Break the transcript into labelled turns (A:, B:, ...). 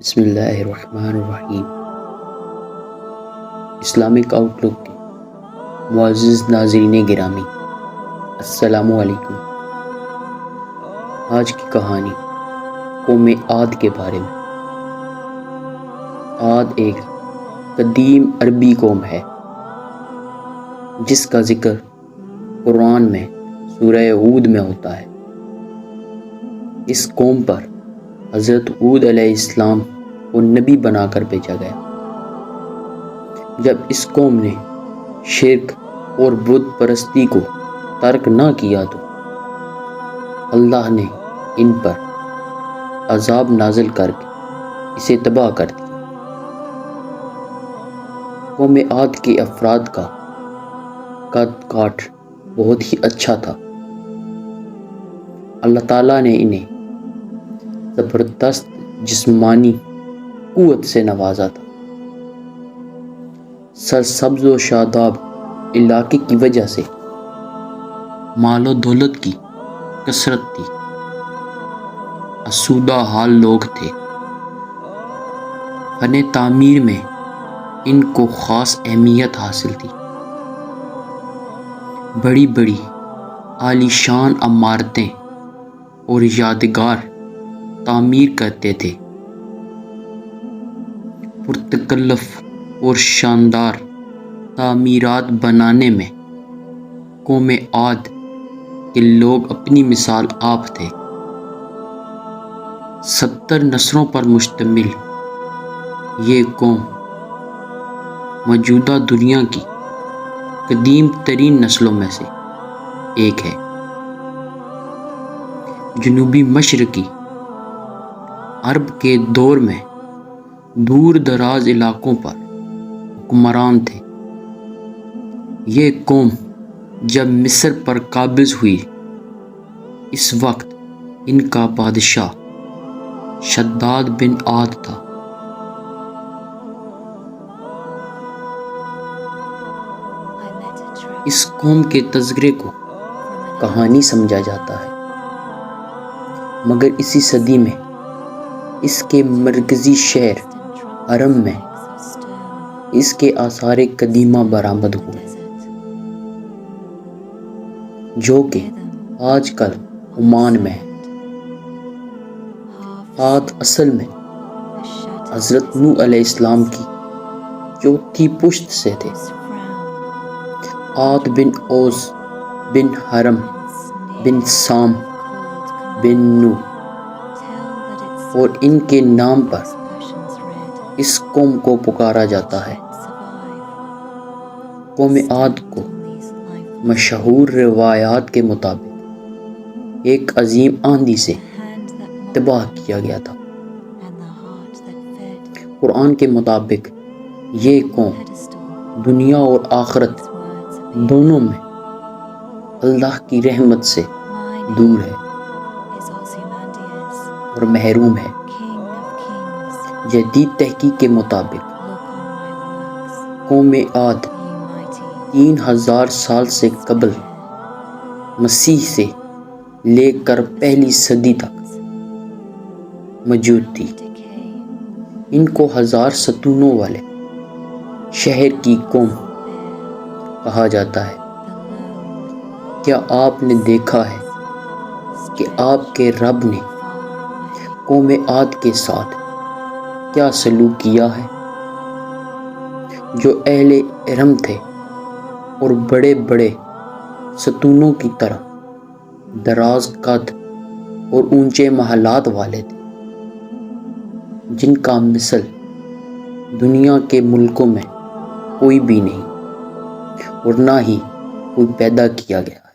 A: بسم اللہ الرحمن الرحیم۔ اسلامک آؤٹ لک کے معزز ناظرین گرامی، السلام علیکم۔ آج کی کہانی قوم عاد کے بارے میں۔ عاد ایک قدیم عربی قوم ہے جس کا ذکر قرآن میں سورہ ہود میں ہوتا ہے۔ اس قوم پر حضرت ہود علیہ السلام کو نبی بنا کر بھیجا گیا۔ جب اس قوم نے شرک اور بت پرستی کو ترک نہ کیا تو اللہ نے ان پر عذاب نازل کر کے اسے تباہ کر دیا۔ قوم عاد کے افراد کا قد کاٹ بہت ہی اچھا تھا۔ اللہ تعالیٰ نے انہیں زبردست جسمانی قوت سے نوازا تھا۔ سرسبز و شاداب علاقے کی وجہ سے مال و دولت کی کثرت تھی۔ آسودہ حال لوگ تھے۔ فن تعمیر میں ان کو خاص اہمیت حاصل تھی۔ بڑی بڑی عالی شان عمارتیں اور یادگار تعمیر کرتے تھے۔ پرتکلف اور شاندار تعمیرات بنانے میں قوم عاد کے لوگ اپنی مثال آپ تھے۔ 70 نسلوں پر مشتمل یہ قوم موجودہ دنیا کی قدیم ترین نسلوں میں سے ایک ہے۔ جنوبی مشرقی عرب کے دور میں دور دراز علاقوں پر حکمران تھے۔ یہ قوم جب مصر پر قابض ہوئی، اس وقت ان کا بادشاہ شداد بن عاد تھا۔ اس قوم کے تذکرے کو کہانی سمجھا جاتا ہے، مگر اسی صدی میں اس کے مرکزی شہر حرم میں اس کے آثار قدیمہ برآمد ہوئے، جو کہ آج کل عمان میں ہے۔ عاد اصل میں حضرت نوح علیہ السلام کی چوتھی پشت سے تھے۔ عاد بن اوس بن حرم بن سام بن نوح اور ان کے نام پر اس قوم کو پکارا جاتا ہے۔ قوم عاد کو مشہور روایات کے مطابق ایک عظیم آندھی سے تباہ کیا گیا تھا۔ قرآن کے مطابق یہ قوم دنیا اور آخرت دونوں میں اللہ کی رحمت سے دور ہے اور محروم ہے۔ جدید تحقیق کے مطابق قوم عاد 3000 سال سے قبل مسیح سے لے کر پہلی صدی تک موجود تھی۔ ان کو 1000 ستونوں والے شہر کی قوم کہا جاتا ہے۔ کیا آپ نے دیکھا ہے کہ آپ کے رب نے قوم عاد کے ساتھ کیا سلوک کیا ہے؟ جو اہل ارم تھے اور بڑے بڑے ستونوں کی طرح دراز قد اور اونچے محلات والے تھے، جن کا مثل دنیا کے ملکوں میں کوئی بھی نہیں اور نہ ہی کوئی پیدا کیا گیا۔